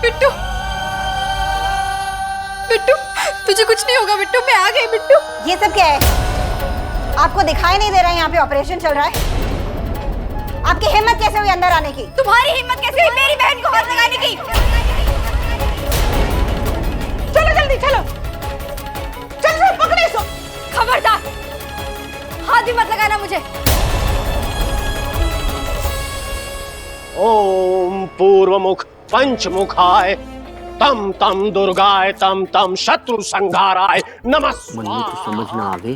बिट्टू, बिट्टू, तुझे कुछ नहीं होगा बिट्टू, मैं आ गई बिट्टू। ये सब क्या है? आपको दिखाई नहीं दे रहा है यहाँ पे ऑपरेशन चल रहा है? आपकी हिम्मत कैसे हुई अंदर आने की? तुम्हारी हिम्मत कैसे हुई मेरी बहन को हाथ लगाने की? चलो जल्दी चलो, चल पकड़े इसको। खबरदार, हाथ भी मत लगाना मुझे। ओम पूर्वमुख पंचमुखाय तम तम दुर्गाय तम तम शत्रु संहाराय नमः स्वाहा। तो समझ ना आवे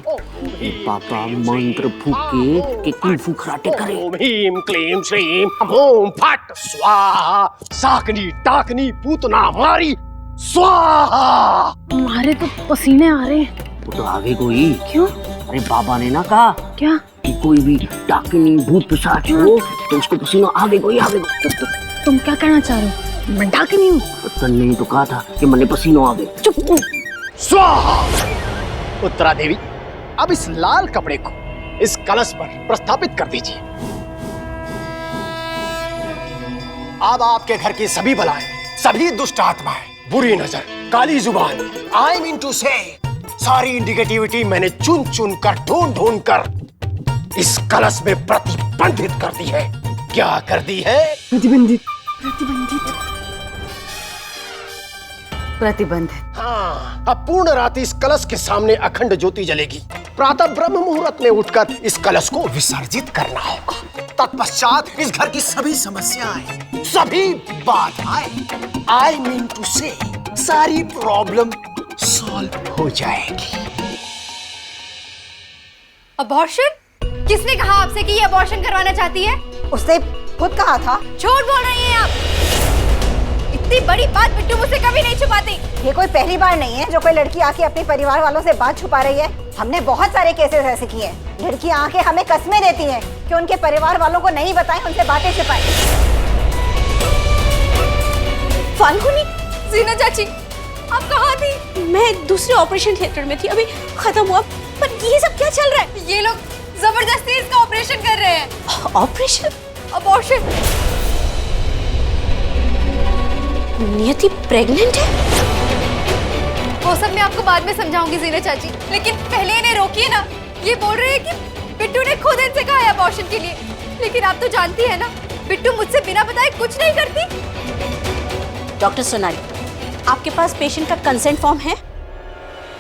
पापा मंत्र फूके कि कुंफू कराटे करे। ओम ह्रीम क्लीम श्रीम ओम फट स्वाहा साकनी टाकनी पूतना मारी स्वाहा। तुम्हारे तो पसीने आ रहे हैं। वो तो आगे कोई। क्यों? अरे बाबा ने ना कहा क्या कि कोई भी डाकिनी भूत पिशाच हो तो उसको पसीना आगे कोई आगे को। तुम क्या कहना चाह रहे हो? मैं डाकिनी हूँ। तन्ने ने तो कहा था कि मने पसीनों आगे। चुप। स्वाहा। उत्तरा देवी, अब इस लाल कपड़े को इस कलश पर प्रस्थापित कर दीजिए। अब आपके घर की सभी बलाएं, सभी दुष्ट आत्माएं, बुरी नजर, काली जुबान, आई मीन टू से सारी इंडिकेटिविटी मैंने चुन चुन कर ढूंढ ढूंढ कर इस कलश में प्रतिबंधित कर दी है। क्या कर दी है? प्रतिबंधित। हाँ, अब पूर्ण रात्रि इस कलश के सामने अखंड ज्योति जलेगी। प्रातः ब्रह्म मुहूर्त में उठकर इस कलश को विसर्जित करना होगा। तत्पश्चात इस घर की सभी समस्याएं, सभी बाधाएं, आई मीन टू से सारी प्रॉब्लम सॉल्व हो जाएगी। अबॉर्शन? किसने कहा आपसे कि ये अबॉर्शन करवाना चाहती है? उसने खुद कहा था। झूठ बोल रही हैं आप। इतनी बड़ी बात बिट्टू मुझसे कभी नहीं छुपाती। ये कोई पहली बार नहीं है जो कोई लड़की आके अपने परिवार वालों से बात छुपा रही है। हमने बहुत सारे केसेस ऐसे किए हैं। लड़कियां आके हमें कसमें देती हैं कि उनके परिवार वालों को नहीं बताएं, उनसे बातें छुपाएं। फाल्गुनी, जीना चाची, आप कहाँ थी? मैं दूसरे ऑपरेशन थिएटर में थी, अभी खत्म हुआ। पर ये सब क्या चल रहा है? ये लोग जबरदस्ती इसका ऑपरेशन कर रहे हैं। ऑपरेशन? अबॉर्शन। नियति प्रेग्नेंट है? वो सब मैं आपको बाद में समझाऊंगी जीना चाची, लेकिन पहले इन्हें रोकिए ना। ये बोल रहे हैं कि बिट्टू ने खुद इनसे कहा है अबॉर्शन के लिए, लेकिन आप तो जानती है ना बिट्टू मुझसे बिना बताए कुछ नहीं करती। डॉक्टर सोनाली, आपके पास पेशेंट का कंसेंट फॉर्म है?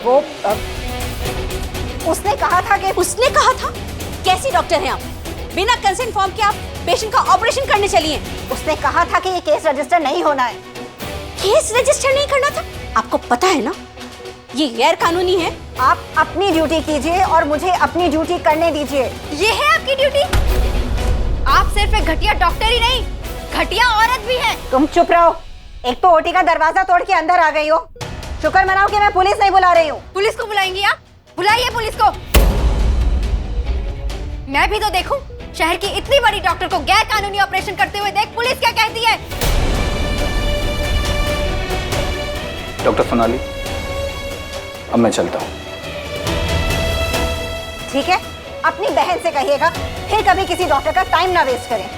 वो उसने कहा था कि उसने कहा था? कैसी डॉक्टर हैं आप? बिना कंसेंट फॉर्म के आप पेशेंट का ऑपरेशन करने चली हैं। उसने कहा था कि ये केस रजिस्टर नहीं होना है। केस रजिस्टर नहीं करना था? आपको पता है ना ये गैर कानूनी है। आप अपनी ड्यूटी कीजिए और मुझे अपनी ड्यूटी करने दीजिए। ये है आपकी ड्यूटी? आप सिर्फ एक घटिया डॉक्टर ही नहीं, घटिया औरत भी हैं। तुम चुप रहो। एक तो ओटी का दरवाजा तोड़ के अंदर आ गई हो। शुक्र मनाओ कि मैं पुलिस नहीं बुला रही हूँ। पुलिस को बुलाएंगी आप? बुलाइए पुलिस को। मैं भी तो देखूं, शहर की इतनी बड़ी डॉक्टर को गैर कानूनी ऑपरेशन करते हुए देख पुलिस क्या कहती है। डॉक्टर सोनाली, अब मैं चलता हूँ। ठीक है, अपनी बहन से कहिएगा फिर कभी किसी डॉक्टर का टाइम ना वेस्ट करें।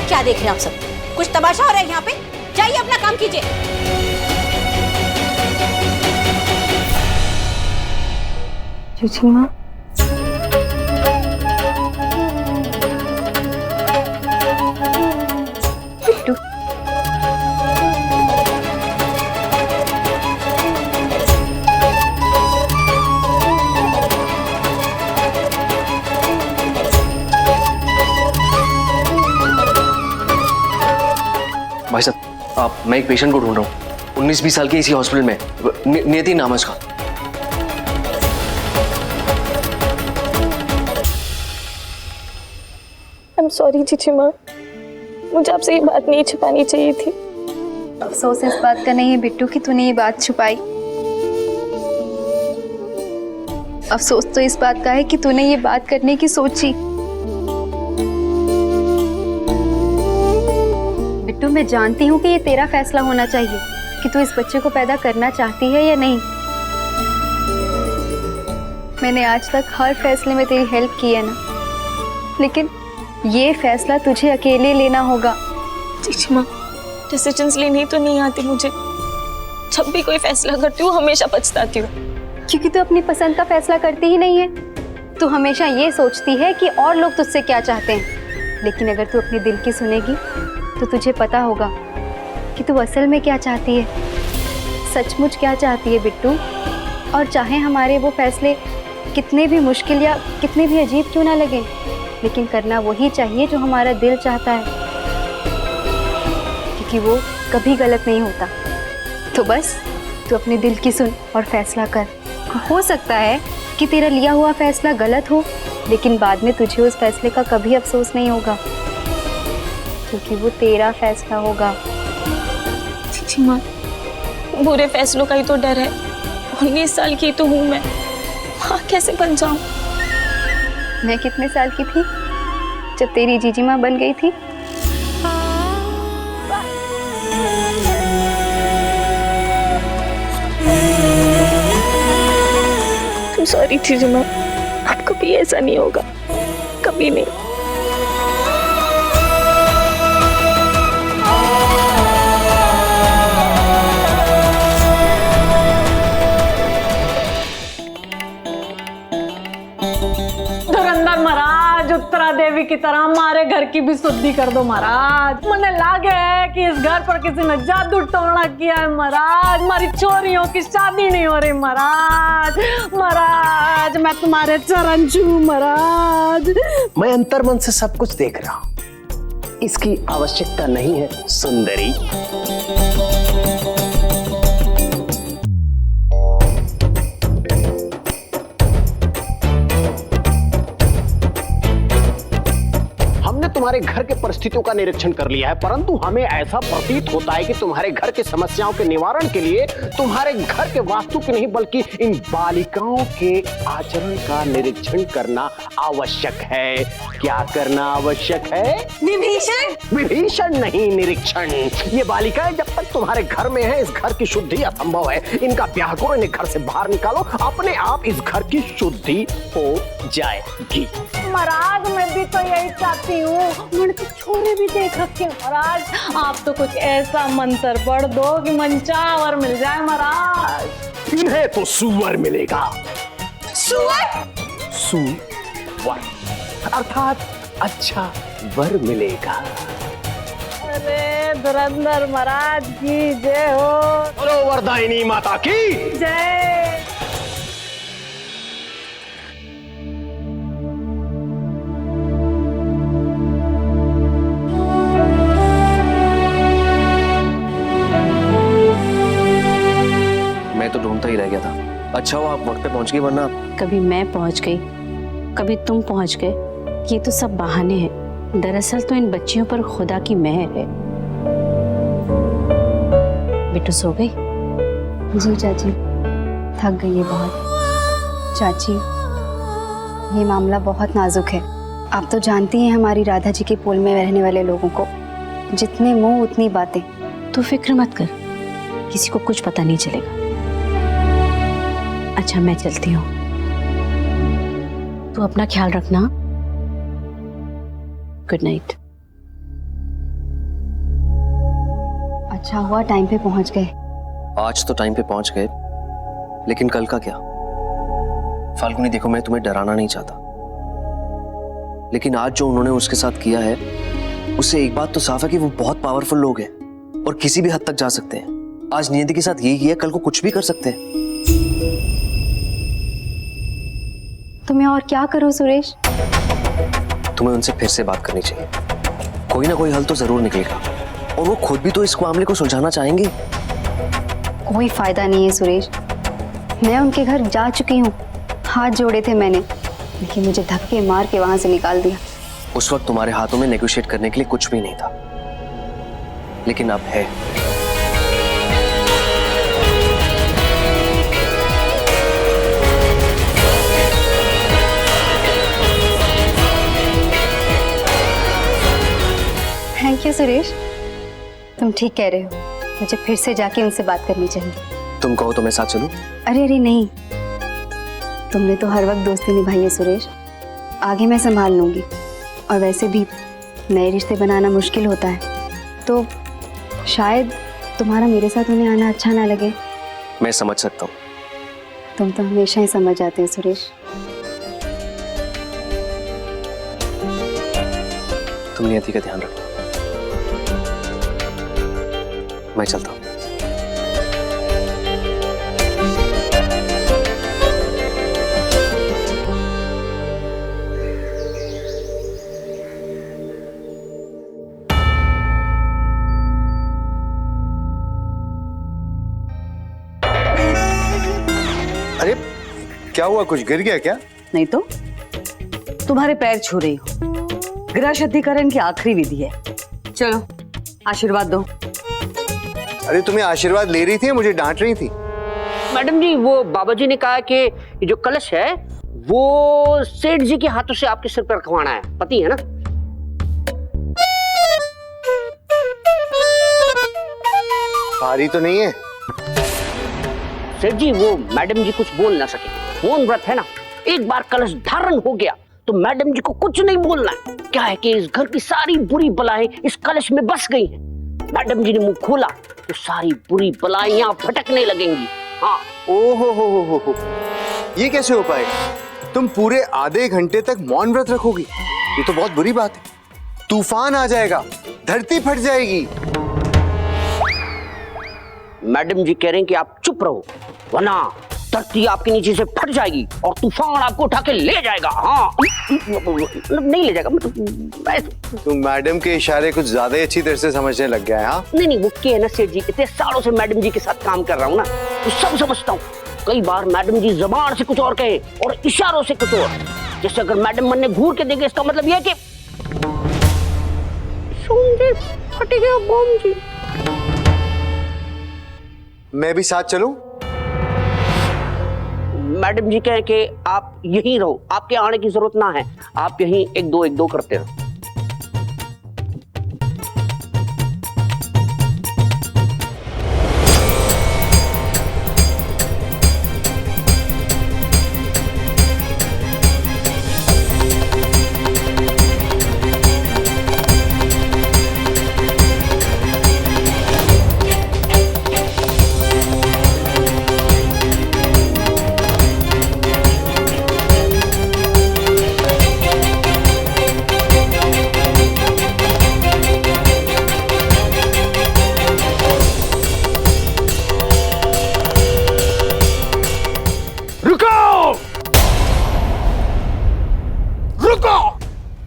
क्या देख रहे हैं आप सब? कुछ तमाशा हो रहा है यहाँ पे? जाइए अपना काम कीजिए। चीची माँ, बिट्टू, भाई साहब, मैं एक पेशेंट को ढूंढ रहा हूँ, 19-20 साल की इसी हॉस्पिटल में। नियति नाम है उसका। I'm sorry चीची माँ, मुझे आपसे ये बात नहीं छुपानी चाहिए थी। अफसोस इस बात का नहीं है बिट्टू कि तूने ये बात छुपाई। अफसोस तो इस बात का है कि तूने ये बात करने की सोची। बिट्टू, मैं जानती हूँ कि ये तेरा फैसला होना चाहिए कि तू इस बच्चे को पैदा करना चाहती है या नहीं। मैंने आज तक हर फैसले में तेरी हेल्प की है ना, लेकिन ये फैसला तुझे अकेले लेना होगा। चीची माँ, डिसीजंस लेनी तो नहीं आती मुझे। जब भी कोई फैसला करती हूँ हमेशा पछताती हूँ। क्योंकि तू अपनी पसंद का फैसला करती ही नहीं है। तू हमेशा ये सोचती है कि और लोग तुझसे क्या चाहते हैं, लेकिन अगर तू अपने दिल की सुनेगी तो तुझे पता होगा कि तू असल में क्या चाहती है, सचमुच क्या चाहती है बिट्टू। और चाहे हमारे वो फैसले कितने भी मुश्किल या कितने भी अजीब क्यों ना लगे, लेकिन करना वही चाहिए जो हमारा दिल चाहता है, क्योंकि वो कभी गलत नहीं होता। तो बस तू अपने दिल की सुन और फैसला कर। हो सकता है कि तेरा लिया हुआ फैसला गलत हो, लेकिन बाद में तुझे उस फैसले का कभी अफसोस नहीं होगा, क्योंकि वो तेरा फैसला होगा। चीची माँ, बुरे फैसलों का ही तो डर है। 19 साल की तो हूँ मैं, माँ कैसे बन जाऊँ? मैं कितने साल की थी जब तेरी जीजी माँ बन गई थी? सॉरी जीजी माँ, अब कभी ऐसा नहीं होगा, कभी नहीं। धुरंधर महाराज, उत्तरा देवी की तरह हमारे घर की भी शुद्धि कर दो महाराज। मुझे लागे है कि इस घर पर किसी ने जादू टोना किया है महाराज। हमारी चोरियों की शादी नहीं हो रही महाराज। महाराज मैं तुम्हारे चरण छू महाराज। मैं अंतर्मन से सब कुछ देख रहा हूं। इसकी आवश्यकता नहीं है सुंदरी। तुम्हारे घर के परिस्थितियों का निरीक्षण कर लिया है, परंतु हमें ऐसा प्रतीत होता है कि तुम्हारे घर की समस्याओं के निवारण के लिए तुम्हारे घर के वास्तु की नहीं बल्कि इन बालिकाओं के आचरण का निरीक्षण करना आवश्यक है। क्या करना आवश्यक है? विभीषण। विभीषण नहीं, निरीक्षण। ये बालिकाएं जब तक तुम्हारे घर में है, इस घर की शुद्धि असंभव है। इनका ब्याह करो, इन्हें घर से बाहर निकालो, अपने आप इस घर की शुद्धि हो जाएगी। महाराज मैं भी तो यही चाहती हूँ। मैंने तो छोरे भी देख रखे महाराज। आप तो कुछ ऐसा मंत्र पढ़ दो कि मंचावर मिल जाए महाराज। इन्हें तो सुअर मिलेगा। सुअर? सुअर अर्थात अच्छा वर मिलेगा। अरे धुरंधर महाराज की जय हो। बोलो वरदायिनी माता की जय। मैं तो ढूंढता ही रह गया था। अच्छा हुआ आप वक्त पे पहुंच गई, वरना कभी मैं पहुंच गई, कभी तुम पहुंच गए। ये तो सब बहाने हैं। दरअसल तो इन बच्चियों पर खुदा की मेहर है। बिट्टू सो गई? जी चाची, थक गई है बहुत। चाची, ये मामला बहुत नाजुक है। आप तो जानती हैं हमारी राधा जी के पुल में रहने वाले लोगों को, जितने मुंह उतनी बातें। तू फिक्र मत कर, किसी को कुछ पता नहीं चलेगा। अच्छा मैं चलती हूँ, तू अपना ख्याल रखना। Good night. अच्छा हुआ टाइम पे पहुंच गए। आज तो टाइम पे पहुंच गए, लेकिन कल का क्या? फाल्गुनी देखो, मैं तुम्हें डराना नहीं चाहता, लेकिन आज जो उन्होंने उसके साथ किया है, उससे एक बात तो साफ है कि वो बहुत पावरफुल लोग हैं और किसी भी हद तक जा सकते हैं। आज नियति के साथ यही किया, कल को कुछ भी कर सकते हैं। तो मैं और क्या करूं सुरेश? तुम्हें उनसे फिर से बात करनी चाहिए। कोई ना कोई हल तो जरूर निकलेगा, और वो खुद भी तो इस मामले को सुलझाना चाहेंगे। कोई फायदा नहीं है सुरेश। मैं उनके घर जा चुकी हूँ, हाथ जोड़े थे मैंने, लेकिन मुझे धक्के मार के वहां से निकाल दिया। उस वक्त तुम्हारे हाथों में नेगोशिएट करने के लिए कुछ भी नहीं था, लेकिन अब है। थैंक यू सुरेश, तुम ठीक कह रहे हो। मुझे फिर से जाके उनसे बात करनी चाहिए। तुम कहो तो मैं साथ चलूं? अरे अरे नहीं, तुमने तो हर वक्त दोस्ती निभाई है सुरेश, आगे मैं संभाल लूंगी। और वैसे भी नए रिश्ते बनाना मुश्किल होता है, तो शायद तुम्हारा मेरे साथ उन्हें आना अच्छा ना लगे। मैं समझ सकता हूँ। तुम तो हमेशा ही समझ जाते हो सुरेश। तुम नियति का ध्यान रखना। मैं चलता हूँ। अरे क्या हुआ, कुछ गिर गया क्या? नहीं तो तुम्हारे पैर छू रही हो। गृह शुद्धिकरण की आखिरी विधि है। चलो आशीर्वाद दो। अरे तुम्हें आशीर्वाद ले रही थी, मुझे डांट रही थी। मैडम जी, वो बाबा जी ने कहा कि ये जो कलश है वो सेठ जी के हाथों से आपके सिर पर रखवाना है, पति है ना? भारी तो नहीं है? सेठ जी, वो मैडम जी कुछ बोल ना सके, मौन व्रत है ना। एक बार कलश धारण हो गया तो मैडम जी को कुछ नहीं बोलना है। क्या है कि इस घर की सारी बुरी बलाएं इस कलश में बस गई हैं। मैडम जी ने मुंह खोला तो सारी बुरी बलाएं यहाँ फटकने लगेंगी। हाँ। ओहो हो, ये कैसे हो पाएगा? तुम पूरे आधे घंटे तक मौन व्रत रखोगी? ये तो बहुत बुरी बात है। तूफान आ जाएगा, धरती फट जाएगी। मैडम जी कह रहे हैं कि आप चुप रहो, वरना धरती आपके नीचे से फट जाएगी और तूफान आपको उठा के ले जाएगा। हाँ, नहीं ले जाएगा, मतलब तुम मैडम के इशारे कुछ ज्यादा ही अच्छी तरह से समझने लग गया है। हाँ? नहीं, वो क्या है ना सेठ जी, इतने सालों से मैडम जी के साथ काम कर रहा हूँ ना, तो सब समझता हूँ। कई बार मैडम जी जबान से कुछ और कहे और इशारों से कुछ और। जैसे अगर मैडम मन ने घूर के देखे, इसका मतलब यह है कि फट गया बम जी। मैं भी साथ चलूं? मैडम जी कहें कि आप यहीं रहो, आपके आने की जरूरत ना है, आप यहीं एक दो करते रहो।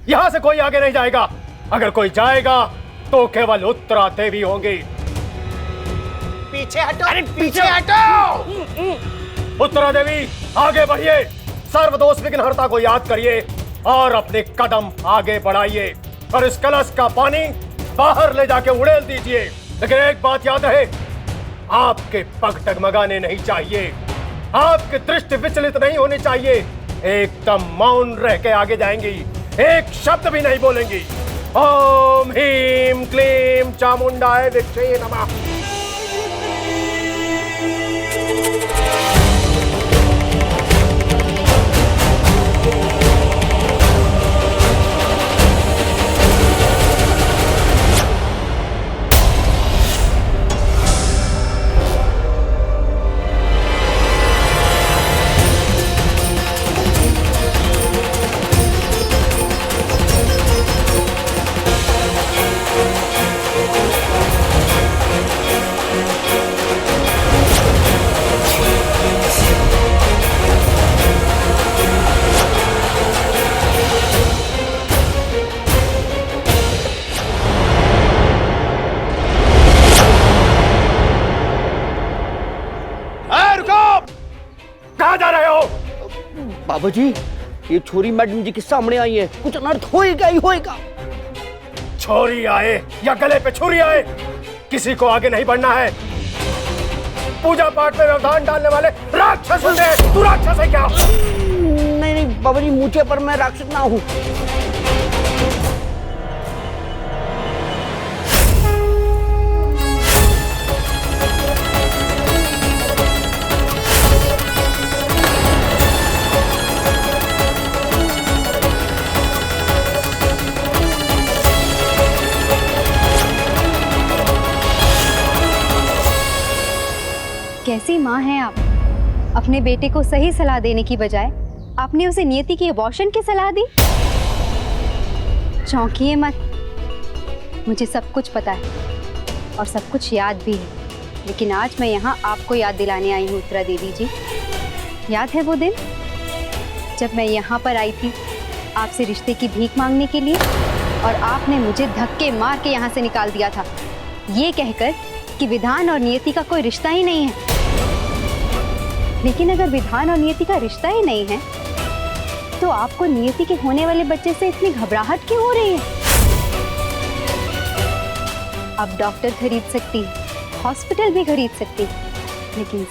यहां से कोई आगे नहीं जाएगा। अगर कोई जाएगा तो केवल उत्तरा देवी होंगी। पीछे हटो, अरे पीछे हटो। उत्तरा देवी आगे बढ़िए, सर्वदोष विघ्नहर्ता को याद करिए और अपने कदम आगे बढ़ाइए और इस कलश का पानी बाहर ले जाके उड़ेल दीजिए। लेकिन एक बात याद रहे, आपके पग डगमगाने नहीं चाहिए, आपकी दृष्टि विचलित नहीं होनी चाहिए। एकदम मौन रह के आगे जाएंगी, एक शब्द भी नहीं बोलेंगी। ओम ह्रीम क्लीम चामुंडाय विद्महे नमः। बाबा जी, ये छोरी मैडम जी के सामने आई है, कुछ अनर्थ होएगा ही होएगा। छोरी आए या गले पे छुरी आए, किसी को आगे नहीं बढ़ना है। पूजा पाठ में व्यवधान डालने वाले राक्षस होते हैं। तू राक्षस है क्या? नहीं बाबा जी, मुझे पर मैं राक्षस ना हूँ। कैसी माँ हैं आप? अपने बेटे को सही सलाह देने की बजाय आपने उसे नियति की अबॉर्शन की सलाह दी। चौंकिए मत, मुझे सब कुछ पता है और सब कुछ याद भी है, लेकिन आज मैं यहाँ आपको याद दिलाने आई हूँ उत्तरा देवी जी। याद है वो दिन जब मैं यहाँ पर आई थी आपसे रिश्ते की भीख मांगने के लिए, और आपने मुझे धक्के मार के यहाँ से निकाल दिया था, ये कहकर कि विधान और नियति का कोई रिश्ता ही नहीं है। लेकिन अगर विधान और नियति का रिश्ता ही नहीं है तो आपको नियति के होने वाले बच्चे से इतनी घबराहट क्यों हो रही है? अब डॉक्टर खरीद सकती है, हॉस्पिटल भी खरीद सकती है, लेकिन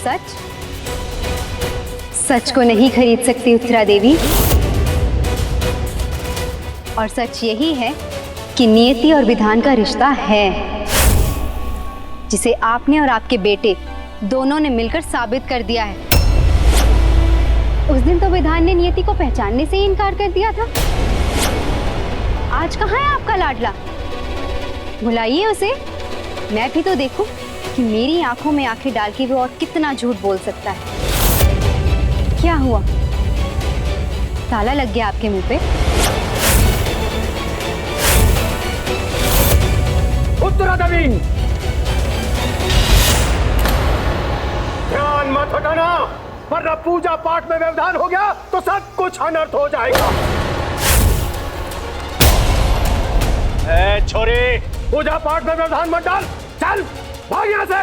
सच को नहीं खरीद सकती उत्तरा देवी। और सच यही है कि नियति और विधान का रिश्ता है, जिसे आपने और आपके बेटे दोनों ने मिलकर साबित कर दिया है। उस दिन तो विधान ने नियति को पहचानने से ही इनकार कर दिया था। आज कहाँ है आपका लाडला? बुलाइए उसे, मैं भी तो देखूं कि मेरी आंखों में आंखें डाल के वो और कितना झूठ बोल सकता है। क्या हुआ, ताला लग गया आपके मुंह पे? उत्तरा देवी, ध्यान मत हटाना, वरना पूजा पाठ में व्यवधान हो गया तो सब कुछ अनर्थ हो जाएगा। ए छोरी, पूजा पाठ में व्यवधान मत डाल, चल भाग यहाँ से।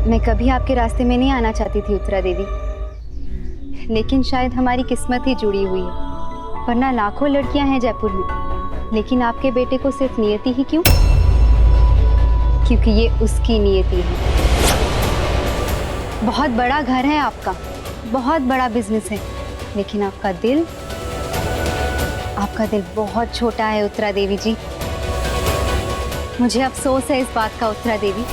मैं कभी आपके रास्ते में नहीं आना चाहती थी उत्तरा देवी, लेकिन शायद हमारी किस्मत ही जुड़ी हुई है, वरना लाखों लड़कियां हैं जयपुर में, लेकिन आपके बेटे को सिर्फ नियति ही क्यों? क्योंकि ये उसकी नियति है। बहुत बड़ा घर है आपका, बहुत बड़ा बिजनेस है, लेकिन आपका दिल बहुत छोटा है उत्तरा देवी जी। मुझे अफसोस है इस बात का उत्तरा देवी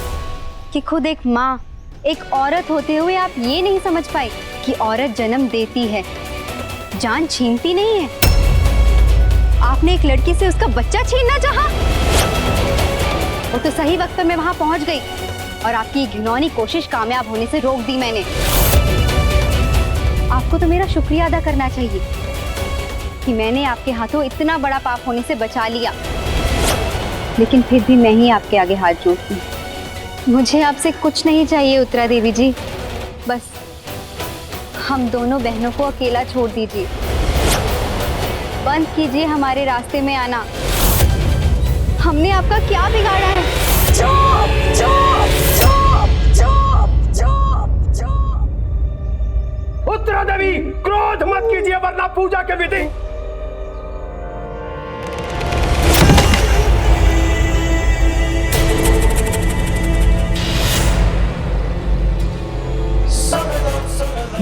कि खुद एक माँ, एक औरत होते हुए आप ये नहीं समझ पाए कि औरत जन्म देती है, जान छीनती नहीं है। आपने एक लड़की से उसका बच्चा छीनना चाहा। वो तो सही वक्त पर मैं वहां पहुंच गई और आपकी घिनौनी कोशिश कामयाब होने से रोक दी मैंने। आपको तो मेरा शुक्रिया अदा करना चाहिए कि मैंने आपके हाथों इतना बड़ा पाप होने से बचा लिया, लेकिन फिर भी मैं ही आपके आगे हाथ जोड़ती हूँ। मुझे आपसे कुछ नहीं चाहिए उत्तरा देवी जी, बस हम दोनों बहनों को अकेला छोड़ दीजिए। बंद कीजिए हमारे रास्ते में आना। हमने आपका क्या बिगाड़ा है? चुप चुप चुप चुप चुप चुप। उत्तरा देवी, क्रोध मत कीजिए वरना पूजा के विधि।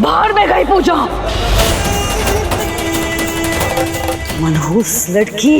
बाहर में गई पूजा। मनहूस लड़की।